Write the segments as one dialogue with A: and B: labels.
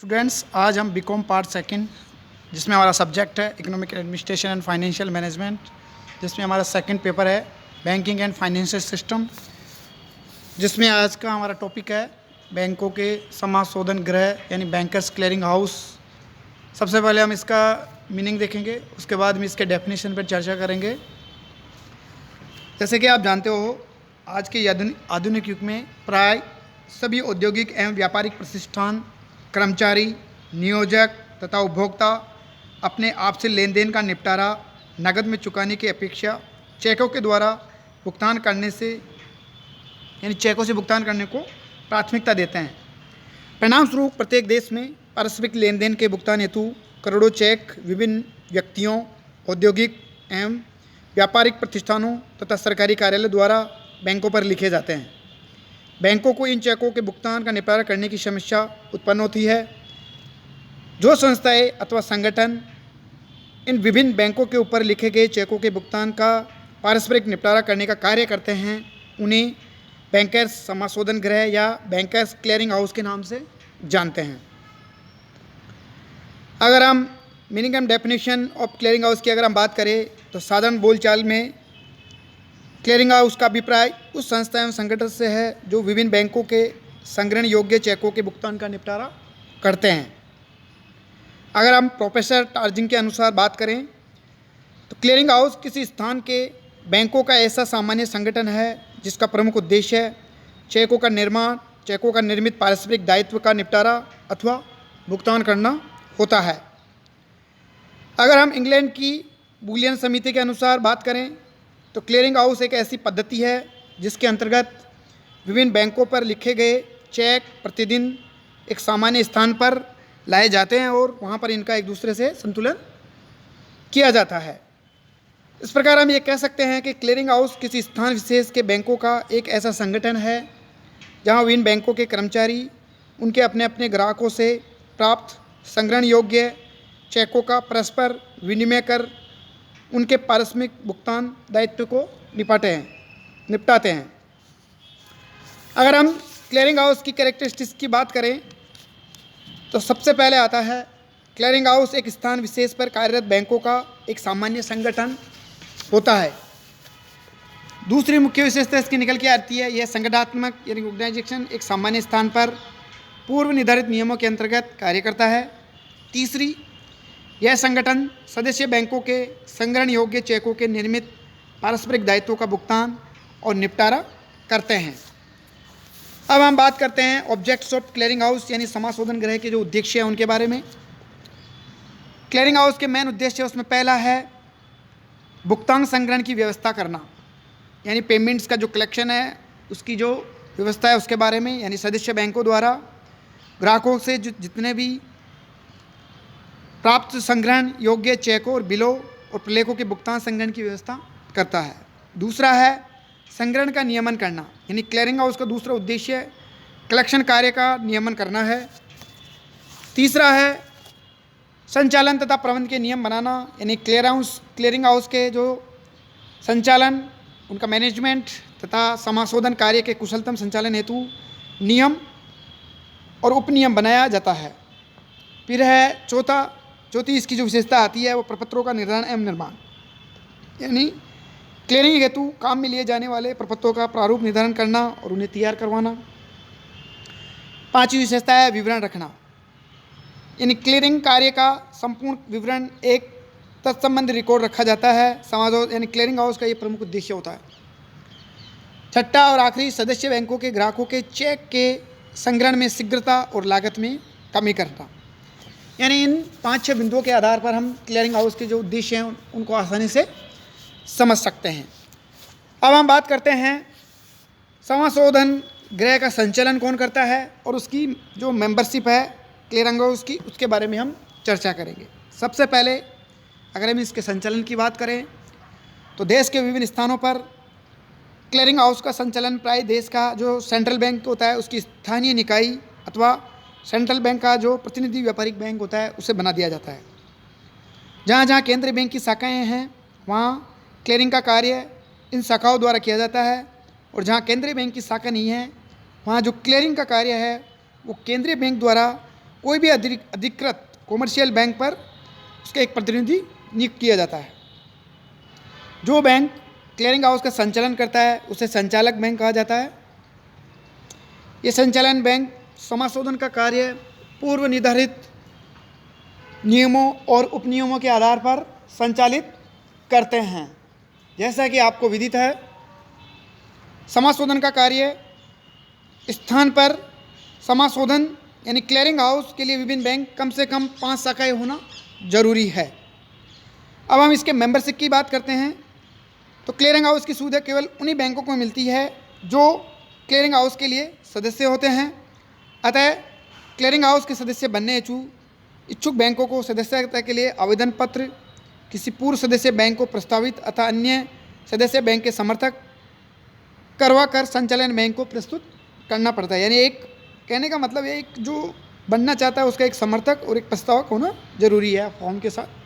A: Students, आज हम BCom part second जिसमें हमारा सब्जेक्ट है economic administration and financial management, जिसमें हमारा सेकंड पेपर है बैंकिंग एंड फाइनेंशियल सिस्टम, जिसमें आज का हमारा टॉपिक है बैंकों के समाशोधन गृह यानी बैंकर्स क्लियरिंग हाउस। सबसे पहले हम इसका मीनिंग देखेंगे, उसके बाद हम इसके डेफिनेशन पर चर्चा करेंगे। जैसे कि आप जानते हो, आज के आधुनिक युग में प्राय सभी औद्योगिक एवं व्यापारिक प्रतिष्ठान, कर्मचारी, नियोजक तथा उपभोक्ता अपने आप से लेन देन का निपटारा नकद में चुकाने की अपेक्षा चेकों के द्वारा भुगतान करने से यानी चेकों से भुगतान करने को प्राथमिकता देते हैं। परिणाम स्वरूप प्रत्येक देश में पारस्परिक लेन देन के भुगतान हेतु करोड़ों चेक विभिन्न व्यक्तियों, औद्योगिक एवं व्यापारिक प्रतिष्ठानों तथा सरकारी कार्यालय द्वारा बैंकों पर लिखे जाते हैं। बैंकों को इन चेकों के भुगतान का निपटारा करने की समस्या उत्पन्न होती है। जो संस्थाएं अथवा संगठन इन विभिन्न बैंकों के ऊपर लिखे गए चेकों के भुगतान का पारस्परिक निपटारा करने का कार्य करते हैं, उन्हें बैंकर्स समाशोधन गृह या बैंकर्स क्लियरिंग हाउस के नाम से जानते हैं। अगर हम meaning and definition of clearing house की अगर हम बात करें तो साधारण बोलचाल में क्लियरिंग हाउस का अभिप्राय उस संस्था एवं संगठन से है जो विभिन्न बैंकों के संग्रहण योग्य चेकों के भुगतान का निपटारा करते हैं। अगर हम प्रोफेसर टार्जिंग के अनुसार बात करें तो क्लियरिंग हाउस किसी स्थान के बैंकों का ऐसा सामान्य संगठन है जिसका प्रमुख उद्देश्य है चेकों का निर्माण, चेकों का निर्मित पारस्परिक दायित्व का निपटारा अथवा भुगतान करना होता है। अगर हम इंग्लैंड की बुलियन समिति के अनुसार बात करें तो क्लियरिंग हाउस एक ऐसी पद्धति है जिसके अंतर्गत विभिन्न बैंकों पर लिखे गए चेक प्रतिदिन एक सामान्य स्थान पर लाए जाते हैं और वहाँ पर इनका एक दूसरे से संतुलन किया जाता है। इस प्रकार हम ये कह सकते हैं कि क्लियरिंग हाउस किसी स्थान विशेष के बैंकों का एक ऐसा संगठन है जहाँ विभिन्न बैंकों के कर्मचारी उनके अपने अपने ग्राहकों से प्राप्त संग्रहण योग्य चेकों का परस्पर विनिमय कर उनके पारस्परिक भुगतान दायित्व को निपटाते हैं। अगर हम क्लियरिंग हाउस की कैरेक्टरिस्टिक्स की बात करें तो सबसे पहले आता है क्लियरिंग हाउस एक स्थान विशेष पर कार्यरत बैंकों का एक सामान्य संगठन होता है। दूसरी मुख्य विशेषता इसकी निकल के आती है, यह संगठनात्मक यानी ऑर्गेनाइजेशन एक सामान्य स्थान पर पूर्व निर्धारित नियमों के अंतर्गत कार्य करता है। तीसरी, यह संगठन सदस्य बैंकों के संग्रहण योग्य चेकों के निर्मित पारस्परिक दायित्वों का भुगतान और निपटारा करते हैं। अब हम बात करते हैं ऑब्जेक्ट्स ऑफ क्लियरिंग हाउस यानी समाशोधन गृह के जो उद्देश्य हैं उनके बारे में। क्लियरिंग हाउस के मेन उद्देश्य उसमें पहला है भुगतान संग्रहण की व्यवस्था करना, यानी पेमेंट्स का जो कलेक्शन है उसकी जो व्यवस्था है उसके बारे में, यानी सदस्य बैंकों द्वारा ग्राहकों से जितने भी प्राप्त संग्रहण योग्य चेकों और बिलों और प्रलेखों के भुगतान संग्रहण की व्यवस्था करता है। दूसरा है संग्रहण का नियमन करना, यानी क्लियरिंग हाउस का दूसरा उद्देश्य कलेक्शन कार्य का नियमन करना है। तीसरा है संचालन तथा प्रबंधन के नियम बनाना, यानी क्लियरिंग हाउस के जो संचालन, उनका मैनेजमेंट तथा समाशोधन कार्य के कुशलतम संचालन हेतु नियम और उपनियम बनाया जाता है। फिर है चौथी इसकी जो विशेषता आती है वो प्रपत्रों का निर्धारण एवं निर्माण, यानी क्लियरिंग हेतु काम में लिए जाने वाले प्रपत्रों का प्रारूप निर्धारण करना और उन्हें तैयार करवाना। पांचवी विशेषता है विवरण रखना, यानी क्लियरिंग कार्य का संपूर्ण विवरण एक तत्संबंध रिकॉर्ड रखा जाता है। यानी क्लियरिंग हाउस का ये प्रमुख उद्देश्य होता है। छठा और आखिरी, सदस्य बैंकों के ग्राहकों के चेक के संग्रहण में शीघ्रता और लागत में कमी करना। यानी इन 5-6 बिंदुओं के आधार पर हम क्लियरिंग हाउस के जो उद्देश्य हैं उनको आसानी से समझ सकते हैं। अब हम बात करते हैं समाशोधन गृह का संचालन कौन करता है और उसकी जो मेंबरशिप है क्लियरिंग हाउस की, उसके बारे में हम चर्चा करेंगे। सबसे पहले अगर हम इसके संचालन की बात करें तो देश के विभिन्न स्थानों पर क्लियरिंग हाउस का संचालन प्राय देश का जो सेंट्रल बैंक होता है उसकी स्थानीय निकाय अथवा सेंट्रल बैंक का जो प्रतिनिधि व्यापारिक बैंक होता है उसे बना दिया जाता है। जहाँ जहाँ केंद्रीय बैंक की शाखाएँ हैं वहाँ क्लियरिंग का कार्य इन शाखाओं द्वारा किया जाता है, और जहाँ केंद्रीय बैंक की शाखा नहीं है वहाँ जो क्लियरिंग का कार्य है वो केंद्रीय बैंक द्वारा कोई भी अधिकृत कॉमर्शियल बैंक पर उसका एक प्रतिनिधि नियुक्त किया जाता है। जो बैंक क्लियरिंग हाउस का संचालन करता है उसे संचालक बैंक कहा जाता है। ये संचालन बैंक समाशोधन का कार्य पूर्व निर्धारित नियमों और उपनियमों के आधार पर संचालित करते हैं। जैसा कि आपको विदित है, समाशोधन का कार्य स्थान पर समाशोधन यानी क्लियरिंग हाउस के लिए विभिन्न बैंक कम से कम 5 शाखाएं होना जरूरी है। अब हम इसके मेंबरशिप की बात करते हैं तो क्लियरिंग हाउस की सुविधा केवल उन्हीं बैंकों को मिलती है जो क्लियरिंग हाउस के लिए सदस्य होते हैं। अतः क्लियरिंग हाउस के सदस्य बनने इच्छुक बैंकों को सदस्यता के लिए आवेदन पत्र किसी पूर्व सदस्य बैंक को प्रस्तावित अथवा अन्य सदस्य बैंक के समर्थक करवा कर संचालन बैंक को प्रस्तुत करना पड़ता है। यानी एक कहने का मतलब है, एक जो बनना चाहता है उसका एक समर्थक और एक प्रस्तावक होना जरूरी है फॉर्म के साथ।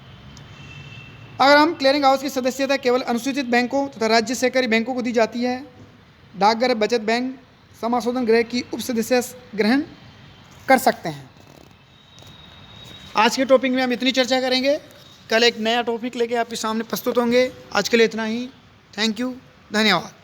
A: अगर हम क्लियरिंग हाउस की सदस्यता केवल अनुसूचित बैंकों तथा राज्य सहकारी बैंकों को दी जाती है। डाकघर, बचत बैंक समाशोधन गृह की उप सदस्य ग्रहण कर सकते हैं। आज के टॉपिक में हम इतनी चर्चा करेंगे। कल एक नया टॉपिक लेके आपके सामने प्रस्तुत होंगे। आज के लिए इतना ही। थैंक यू, धन्यवाद।